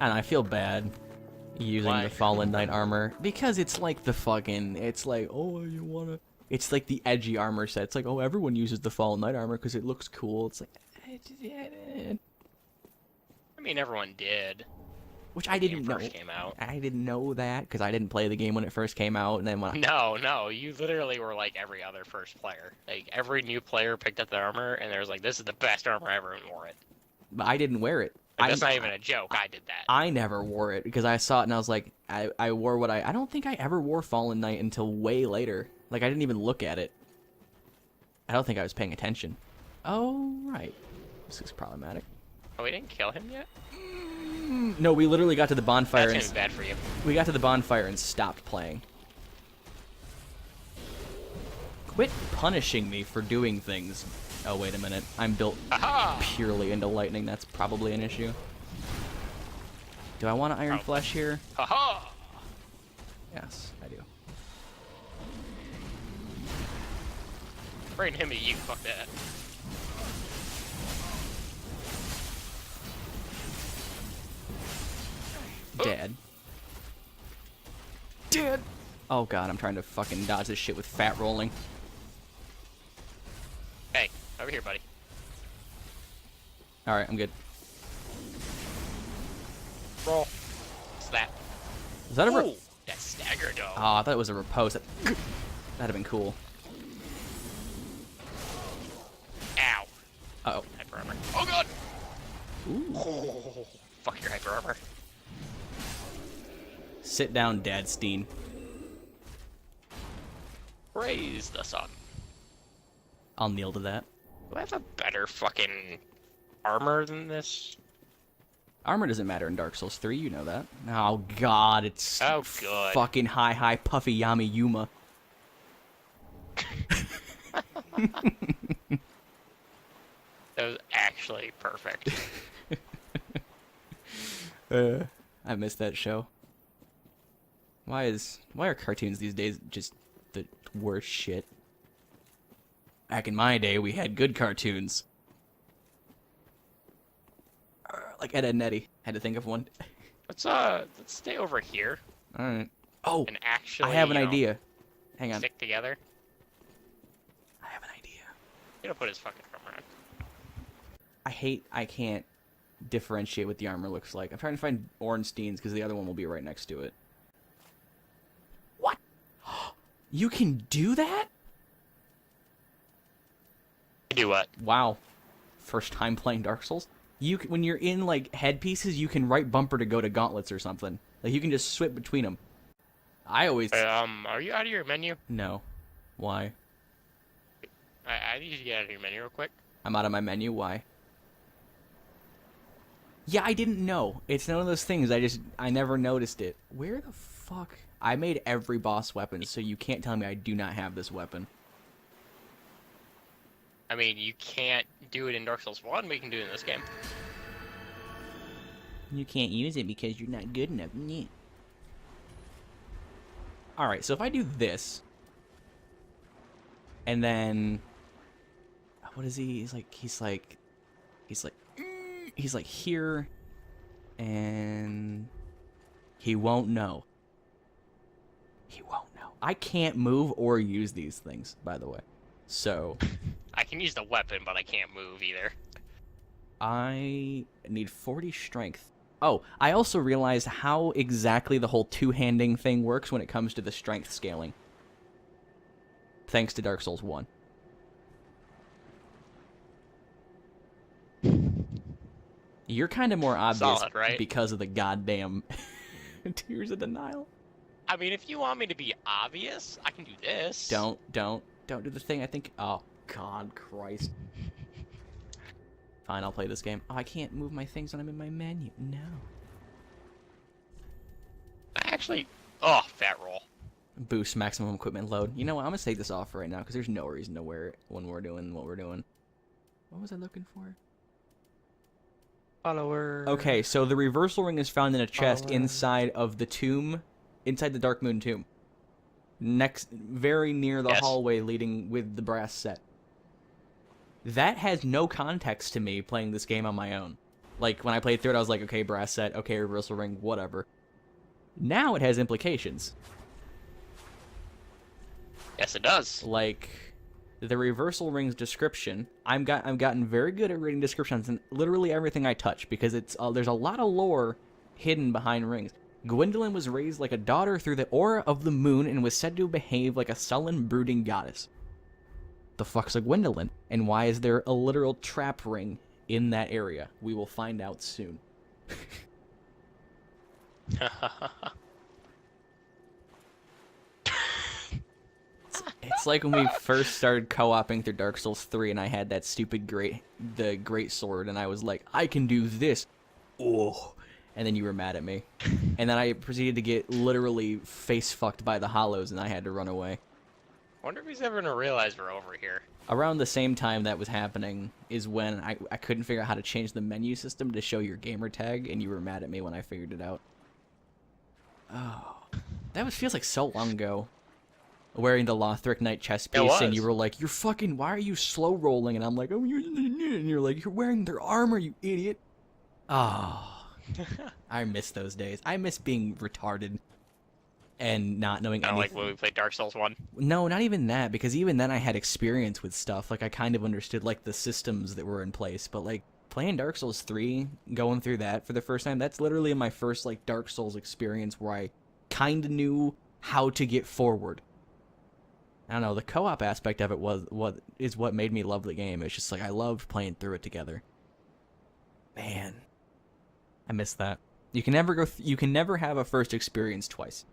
And I feel bad using Why? the Fallen Knight armor because it's like the fucking. It's like, oh, you wanna. It's like the edgy armor set. It's like, oh, everyone uses the Fallen Knight armor because it looks cool. It's like, I mean, everyone did. which I didn't know. First came out. I didn't know that because I didn't play the game when it first came out, and then when No, you literally were like every other first player. Like, every new player picked up the armor, and there was like, this is the best armor ever, and wore it. but I didn't wear it. Like, that's not even a joke. I did that. I never wore it because I saw it and I was like, I wore what I don't think I ever wore Fallen Knight until way later. Like, I didn't even look at it. I don't think I was paying attention. Oh, right. This is problematic. Oh, we didn't kill him yet? No, we literally got to the bonfire That's and gonna be bad for you. we got to the bonfire and stopped playing. Quit punishing me for doing things. Oh, wait a minute. I'm built Aha! purely into lightning. That's probably an issue. Do I want an Iron Flesh here? Haha! Yes, I do. Bring him to you. Fuck that. Dead. Dead! Oh god, I'm trying to fucking dodge this shit with fat rolling. Hey, over here, buddy. Alright, I'm good. Roll. What's that? Is that a Ooh, that stagger dog. Oh, I thought it was a repose. That'd have been cool. Ow. Uh-oh. Hyper armor. Oh god! Ooh. Oh, fuck your hyper armor. Sit down, Dadstein. Praise the sun. I'll kneel to that. Do I have a better fucking armor than this? Armor doesn't matter in Dark Souls 3, you know that. Oh god, it's Oh, good. fucking high puffy Yami Yuma. That was actually perfect. I missed that show. Why are cartoons these days just the worst shit? Back in my day, we had good cartoons. Like Ed, Edd n Eddy. Had to think of one. Let's stay over here Alright. Oh! and actually I have an you know, idea. Hang on. stick together. I have an idea. I'm gonna put his fucking armor on. I can't differentiate what the armor looks like. I'm trying to find Ornstein's because the other one will be right next to it. What? You can do that? Do what? Wow. First time playing Dark Souls? When you're in, like, headpieces, you can right bumper to go to gauntlets or something. Like, you can just switch between them. I always... Are you out of your menu? No. Why? I need you to get out of your menu real quick. I'm out of my menu. Why? Yeah, I didn't know. It's none of those things. I never noticed it. Where the fuck? I made every boss weapon, so you can't tell me I do not have this weapon. I mean, you can't do it in Dark Souls 1, but you can do it in this game. You can't use it because you're not good enough. Yeah. Alright, so if I do this, and then... What is he? He's like here, and he won't know. He won't know. I can't move or use these things, by the way. So... I can use the weapon, but I can't move either. I need 40 strength. Oh, I also realized how exactly the whole two-handing thing works when it comes to the strength scaling. Thanks to Dark Souls 1. You're kind of more obvious Solid, right? because of the goddamn Tears of Denial. I mean, if you want me to be obvious, I can do this. Don't do the thing. I think... Oh, God Christ. Fine, I'll play this game. Oh, I can't move my things when I'm in my menu. No. Actually... Oh, fat roll. Boost maximum equipment load. You know what? I'm going to take this off right now because there's no reason to wear it when we're doing what we're doing. What was I looking for? Follower. Okay, so the reversal ring is found in a chest inside of the tomb, inside the Dark Moon tomb. Very near the hallway leading with the brass set. That has no context to me playing this game on my own. Like, when I played through it, I was like, okay, brass set, okay, reversal ring, whatever. Now it has implications. Yes, it does. Like, the reversal ring's description, I've gotten very good at reading descriptions in literally everything I touch, because there's a lot of lore hidden behind rings. Gwendolyn was raised like a daughter through the aura of the moon and was said to behave like a sullen, brooding goddess. The fuck's a Gwendolyn? And why is there a literal trap ring in that area? We will find out soon. It's like when we first started co-oping through Dark Souls 3 and I had that stupid great sword and I was like, I can do this. Oh. And then you were mad at me. And then I proceeded to get literally face fucked by the hollows and I had to run away. Wonder if he's ever gonna realize we're over here. Around the same time that was happening is when I couldn't figure out how to change the menu system to show your gamer tag, and you were mad at me when I figured it out. Oh, that feels like so long ago. Wearing the Lothric Knight chest piece, and you were like, "You're fucking. Why are you slow rolling?" And I'm like, "Oh, and you're like, you're wearing their armor, you idiot." Oh, I miss those days. I miss being retarded. And not knowing anything. Like when we played Dark Souls 1? No, not even that, because even then I had experience with stuff. Like, I kind of understood, like, the systems that were in place. But, like, playing Dark Souls 3, going through that for the first time, that's literally my first, like, Dark Souls experience where I kind of knew how to get forward. I don't know, the co-op aspect of it is what made me love the game. It's just, like, I loved playing through it together. Man. I miss that. You can never have a first experience twice.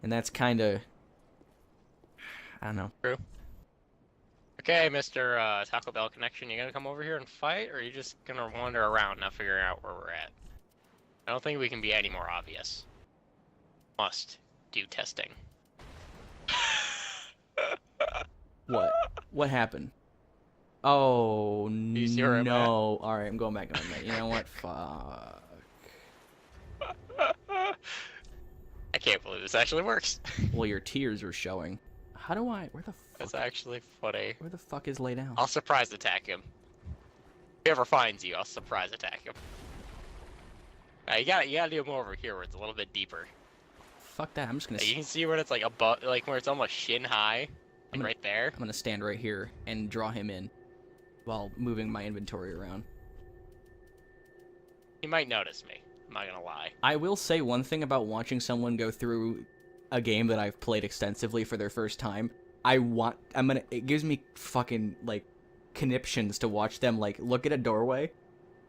And that's kind of, I don't know. True. Okay, Mr. Taco Bell Connection, you gonna come over here and fight, or are you just gonna wander around not figuring out where we're at? I don't think we can be any more obvious. Must do testing. What? What happened? Oh, you see where I'm at? no. Alright, I'm going back on that. You know what? Fuck. I can't believe this actually works. Well, your tears are showing. How do I... Where the fuck... That's actually funny. Where the fuck is lay down? I'll surprise attack him. If he ever finds you, I'll surprise attack him. You gotta do him over here where it's a little bit deeper. Fuck that, I'm just gonna... You can see where it's like above, like where it's almost shin high. Like right there. I'm gonna stand right here and draw him in while moving my inventory around. He might notice me. I'm not gonna lie. I will say one thing about watching someone go through a game that I've played extensively for their first time. It gives me fucking, like, conniptions to watch them, like, look at a doorway.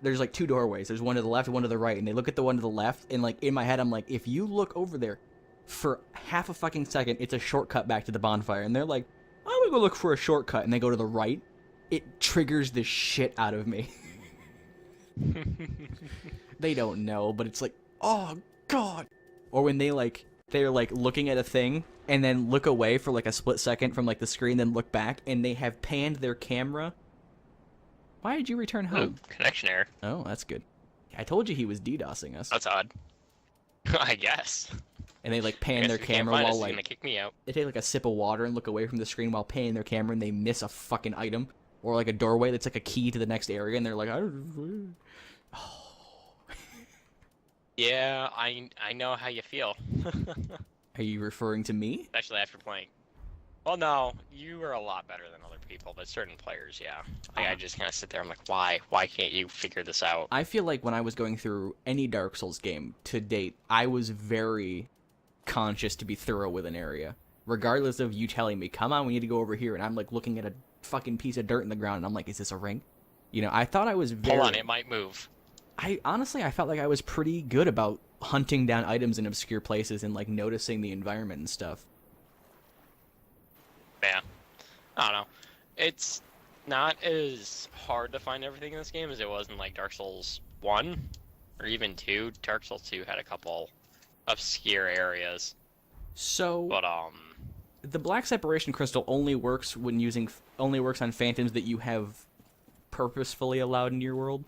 There's, like, two doorways. There's one to the left and one to the right, and they look at the one to the left, and, like, in my head, I'm like, if you look over there for half a fucking second, it's a shortcut back to the bonfire, and they're like, I'm gonna go look for a shortcut, and they go to the right. It triggers the shit out of me. They don't know, but it's like, oh god. Or when they're like looking at a thing and then look away for like a split second from like the screen, then look back, and they have panned their camera. Why did you return home? Connection error. Oh, that's good. I told you he was DDoSing us. That's odd. I guess. And they like pan their camera while like gonna kick me out. They take like a sip of water and look away from the screen while panning their camera, and they miss a fucking item or like a doorway that's like a key to the next area, and they're like, oh. Yeah, I know how you feel. Are you referring to me? Especially after playing. Well, no, you are a lot better than other people, but certain players, yeah. Like, I just kind of sit there, I'm like, why? Why can't you figure this out? I feel like when I was going through any Dark Souls game to date, I was very conscious to be thorough with an area. Regardless of you telling me, come on, we need to go over here, and I'm like looking at a fucking piece of dirt in the ground, and I'm like, is this a ring? You know, I thought I was very... Hold on, it might move. Honestly, I felt like I was pretty good about hunting down items in obscure places and, like, noticing the environment and stuff. Yeah. I don't know. It's not as hard to find everything in this game as it was in, like, Dark Souls 1 or even 2. Dark Souls 2 had a couple obscure areas. So... But, the Black Separation Crystal only works on phantoms that you have purposefully allowed in your world?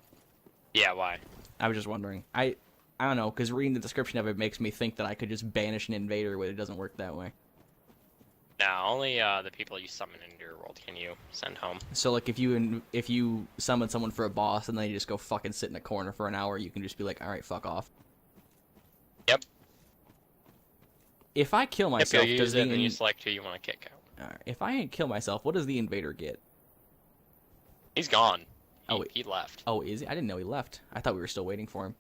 Yeah, why? I was just wondering. I don't know, because reading the description of it makes me think that I could just banish an invader, but it doesn't work that way. No, only the people you summon into your world can you send home. So like if you summon someone for a boss and then you just go fucking sit in a corner for an hour, you can just be like, all right, fuck off. Yep. If I kill myself, Yep, you does use the it and then you select who you want to kick out. Alright, if I kill myself, what does the invader get? He's gone. He left. Oh, is he? I didn't know he left. I thought we were still waiting for him.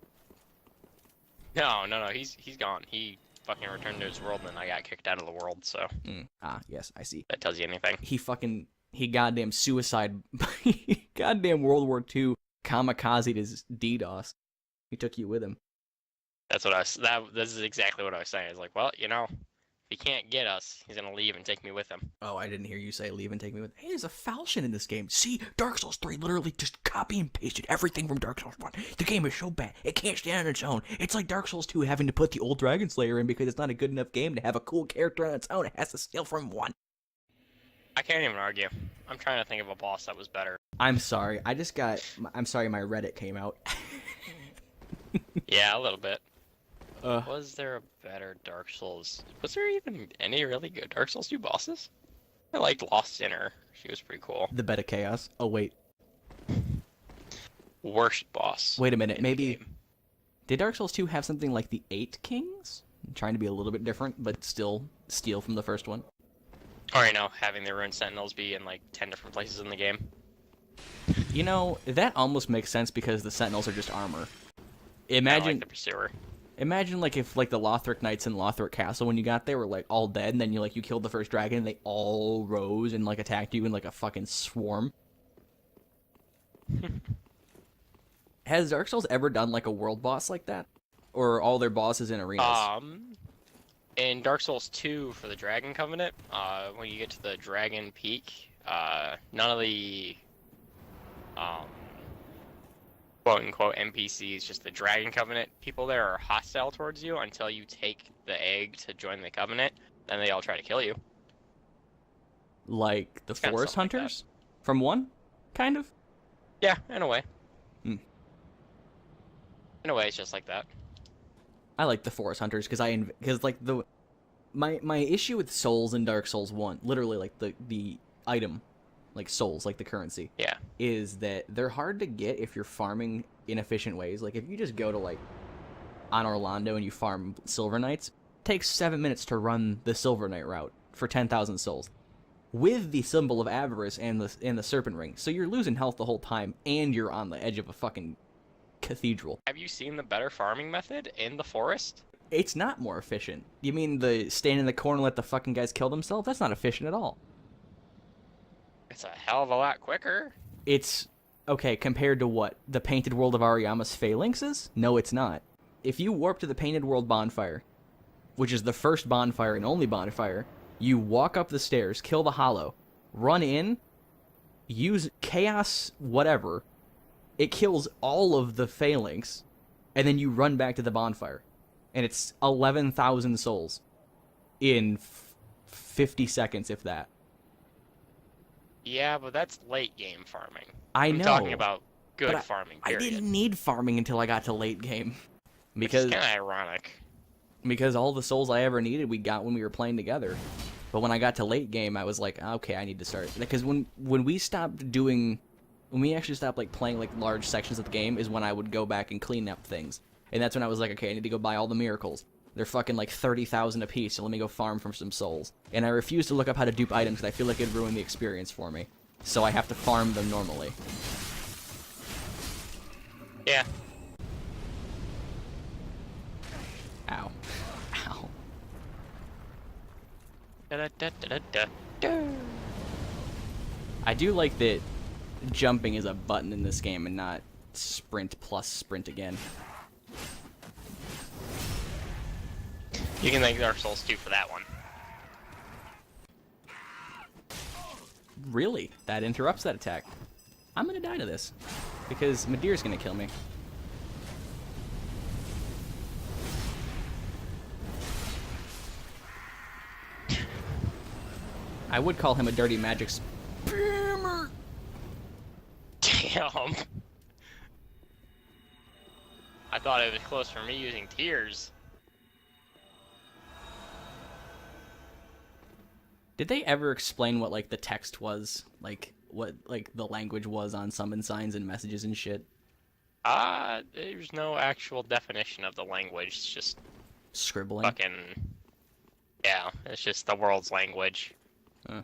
No, he's gone. He fucking returned to his world, and then I got kicked out of the world. So Yes, I see. that tells you anything. He goddamn suicide, goddamn World War II kamikazed his DDoS. He took you with him. That's what this is exactly what I was saying. I was like, well, if he can't get us, he's gonna leave and take me with him. Oh, I didn't hear you say leave and take me with. Hey, there's a falchion in this game. See, Dark Souls 3 literally just copy and pasted everything from Dark Souls 1. The game is so bad, it can't stand on its own. It's like Dark Souls 2 having to put the old Dragonslayer in because it's not a good enough game to have a cool character on its own. It has to steal from 1. I can't even argue. I'm trying to think of a boss that was better. I'm sorry. I'm sorry my Reddit came out. Yeah, a little bit. Was there a better Dark Souls? Was there even any really good Dark Souls 2 bosses? I liked Lost Sinner. She was pretty cool. The Bed of Chaos. Oh, wait. Worst boss. Wait a minute. Maybe... Did Dark Souls 2 have something like the 8 Kings? I'm trying to be a little bit different, but still steal from the first one. Or, having the Ruined Sentinels be in, like, 10 different places in the game. That almost makes sense because the Sentinels are just armor. Imagine... like the Pursuer. Imagine, like, if, like, the Lothric Knights in Lothric Castle, when you got there, were, like, all dead, and then you killed the first dragon, and they all rose and, like, attacked you in, like, a fucking swarm. Has Dark Souls ever done, like, a world boss like that? Or are all their bosses in arenas? In Dark Souls 2 for the Dragon Covenant, when you get to the Dragon Peak, none of the, quote-unquote NPCs, just the Dragon Covenant people there are hostile towards you until you take the egg to join the Covenant, then they all try to kill you. Like the Forest Hunters? From 1? Kind of? Yeah, in a way. In a way, it's just like that. I like the Forest Hunters because like my issue with souls in Dark Souls 1, literally like the item, like souls, like the currency, is that they're hard to get if you're farming inefficient ways. Like if you just go to like on Orlando and you farm Silver Knights, it takes 7 minutes to run the Silver Knight route for 10,000 souls with the symbol of avarice and the serpent ring. So you're losing health the whole time and you're on the edge of a fucking cathedral. Have you seen the better farming method in the forest? It's not more efficient. You mean the stand in the corner and let the fucking guys kill themselves? That's not efficient at all. It's a hell of a lot quicker. It's okay compared to what? The Painted World of Ariama's Phalanx is? No, it's not. If you warp to the Painted World bonfire, which is the first bonfire and only bonfire, you walk up the stairs, kill the hollow, run in, use chaos whatever, it kills all of the phalanx, and then you run back to the bonfire. And it's 11,000 souls in 50 seconds, if that. Yeah, but that's late game farming. I'm talking about good farming, period. I didn't need farming until I got to late game. Because it's kind of ironic. Because all the souls I ever needed we got when we were playing together. But when I got to late game, I was like, okay, I need to start. Because when we stopped doing... When we actually stopped like playing like large sections of the game is when I would go back and clean up things. And that's when I was like, okay, I need to go buy all the miracles. They're fucking like 30,000 a piece, so let me go farm for some souls. And I refuse to look up how to dupe items because I feel like it'd ruin the experience for me. So I have to farm them normally. Yeah. Ow. Ow. I do like that jumping is a button in this game and not sprint plus sprint again. You can thank Dark Souls 2 for that one. Really? That interrupts that attack. I'm gonna die to this. Because Madeir's gonna kill me. I would call him a dirty magic spammer. Damn. I thought it was close for me using tears. Did they ever explain what, like, the text was? Like, what, like, the language was on summon signs and messages and shit? There's no actual definition of the language. It's just Scribbling? fucking... Yeah, it's just the world's language. Huh.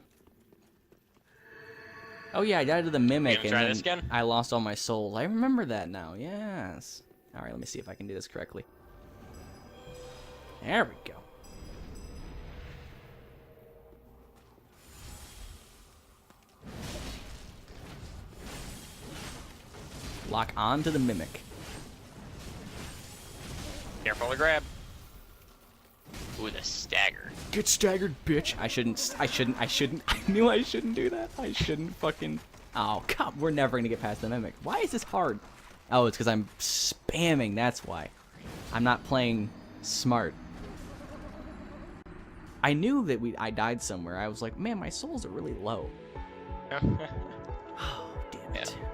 Oh yeah, I died to the Mimic, You gonna try this and again? then I lost all my souls. I remember that now, yes. Alright, let me see if I can do this correctly. There we go. Lock on to the Mimic. Careful to grab. Ooh, the stagger. Get staggered, bitch. I shouldn't. I knew I shouldn't do that. I shouldn't fucking... Oh, come. We're never going to get past the Mimic. Why is this hard? Oh, it's because I'm spamming. That's why. I'm not playing smart. I knew that I died somewhere. I was like, man, my souls are really low. Oh, damn it. Yeah.